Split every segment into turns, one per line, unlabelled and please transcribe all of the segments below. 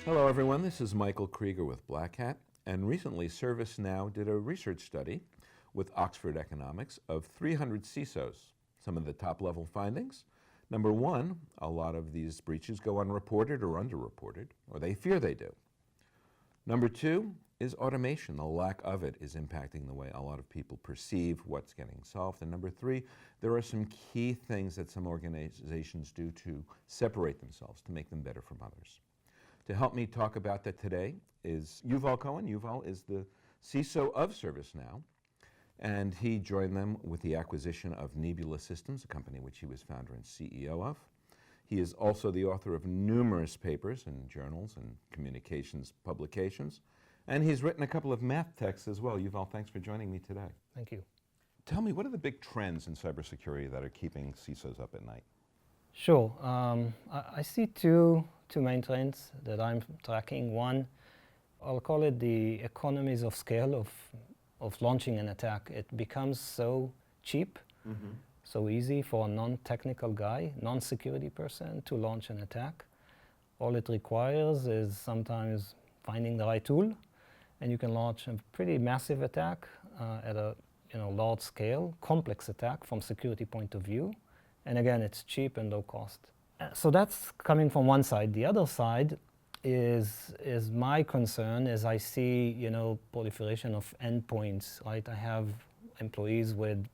Hello everyone, this is Michael Krieger with Black Hat, and recently ServiceNow did a research study with Oxford Economics of 300 CISOs. Some of the top level findings: number one, a lot of these breaches go unreported or underreported, or they fear they do. Number two is automation. The lack of it is impacting the way a lot of people perceive what's getting solved. And number three, there are some key things that some organizations do to separate themselves, to make them better from others. To help me talk about that today is Yuval Cohen. Yuval is the CISO of ServiceNow, and he joined them with the acquisition of Nebula Systems, a company which he was founder and CEO of. He is also the author of numerous papers in journals and communications publications, and he's written a couple of math texts as well. Yuval, thanks for joining me today.
Thank you.
Tell me, what are the big trends in cybersecurity that are keeping CISOs up at night?
Sure. I see two main trends that I'm tracking. One, I'll call it the economies of scale of launching an attack. It becomes so cheap, so easy for a non-technical guy, non-security person to launch an attack. All it requires is sometimes finding the right tool, and you can launch a pretty massive attack at a large scale, complex attack from security point of view. And again, it's cheap and low cost. So that's coming from one side. The other side is my concern as I see, proliferation of endpoints, right? I have employees with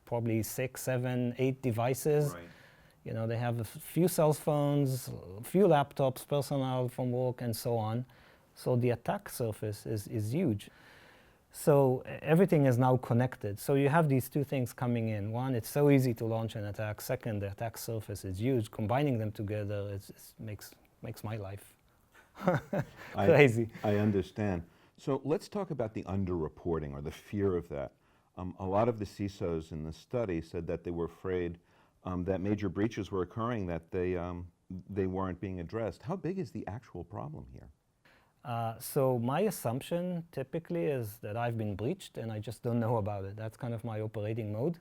probably 6, 7, 8 devices. Right. They have a few cell phones, a few laptops, personnel from work, and so on. So the attack surface is huge. So everything is now connected. So you have these two things coming in. One, it's so easy to launch an attack. Second, the attack surface is huge. Combining them together makes my life crazy.
I understand. So let's talk about the underreporting, or the fear of that. A lot of the CISOs in the study said that they were afraid that major breaches were occurring, that they weren't being addressed. How big is the actual problem here?
So my assumption typically is that I've been breached and I just don't know about it. That's kind of my operating mode.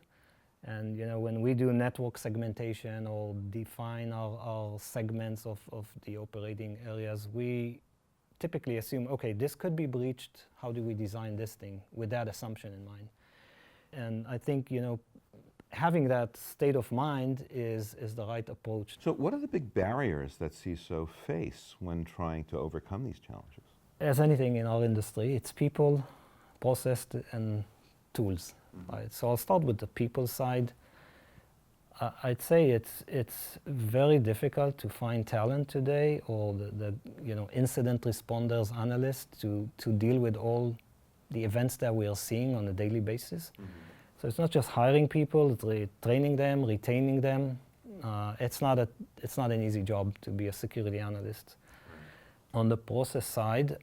And when we do network segmentation or define our segments of the operating areas, we typically assume, okay, this could be breached. How do we design this thing with that assumption in mind? And I think, having that state of mind is the right approach.
So what are the big barriers that CISO face when trying to overcome these challenges?
As anything in our industry, it's people, process, and tools. Right? So I'll start with the people side. I'd say it's very difficult to find talent today, or the incident responders, analysts, to deal with all the events that we are seeing on a daily basis. So it's not just hiring people, it's training them, retaining them. It's not an easy job to be a security analyst. On the process side,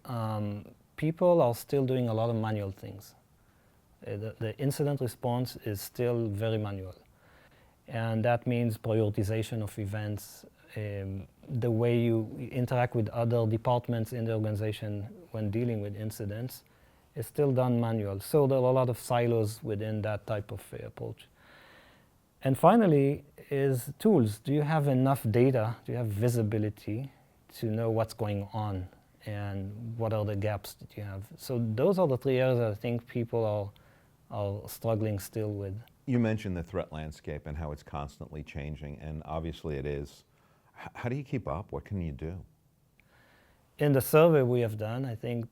people are still doing a lot of manual things. The incident response is still very manual. And that means prioritization of events, the way you interact with other departments in the organization when dealing with incidents is still done manual. So there are a lot of silos within that type of approach. And finally is tools. Do you have enough data? Do you have visibility to know what's going on and what are the gaps that you have? So those are the three areas that I think people are struggling still with.
You mentioned the threat landscape and how it's constantly changing, and obviously it is. How do you keep up? What can you do?
In the survey we have done, I think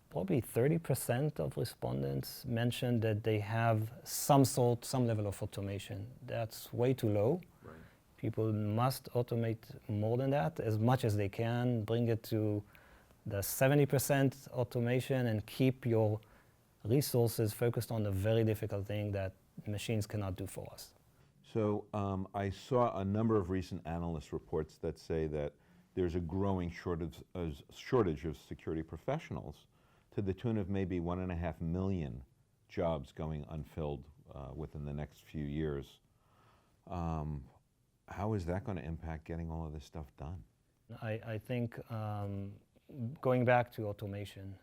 probably 30% of respondents mentioned that they have some level of automation. That's way too low. Right. People must automate more than that, as much as they can. Bring it to the 70% automation and keep your resources focused on the very difficult thing that machines cannot do for us.
So I saw a number of recent analyst reports that say that there's a growing shortage of security professionals, to the tune of maybe 1.5 million jobs going unfilled within the next few years. How is that going to impact getting all of this stuff done?
I think going back to automation,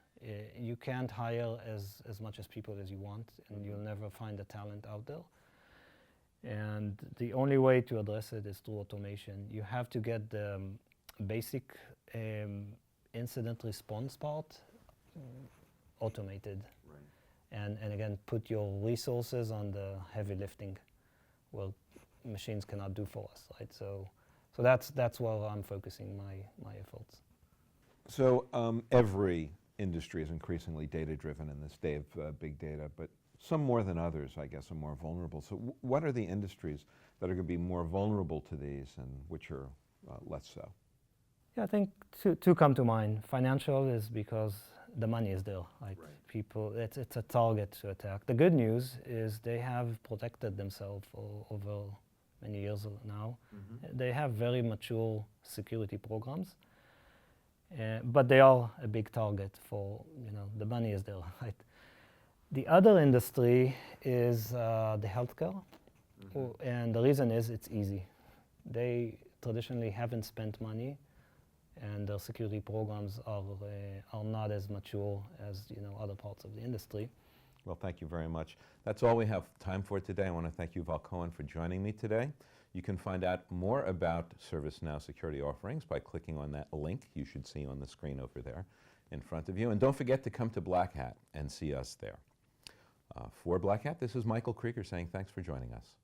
you can't hire as much as people as you want, and you'll never find the talent out there. And the only way to address it is through automation. You have to get the basic incident response part automated.
Right.
And again, put your resources on the heavy lifting. Well, machines cannot do for us, right? So that's where I'm focusing my efforts.
So every industry is increasingly data-driven in this day of big data, but some more than others, I guess, are more vulnerable. So what are the industries that are going to be more vulnerable to these and which are less so?
Yeah, I think two come to mind. Financial is because the money is there. Right? People, it's a target to attack. The good news is they have protected themselves over many years now. Mm-hmm. They have very mature security programs, but they are a big target for, the money is there. Right? The other industry is the healthcare, mm-hmm. And the reason is it's easy. They traditionally haven't spent money, and their security programs are not as mature as other parts of the industry.
Well, thank you very much. That's all we have time for today. I want to thank Yuval Cohen for joining me today. You can find out more about ServiceNow security offerings by clicking on that link you should see on the screen over there in front of you. And don't forget to come to Black Hat and see us there. For Black Hat, this is Michael Krieger saying thanks for joining us.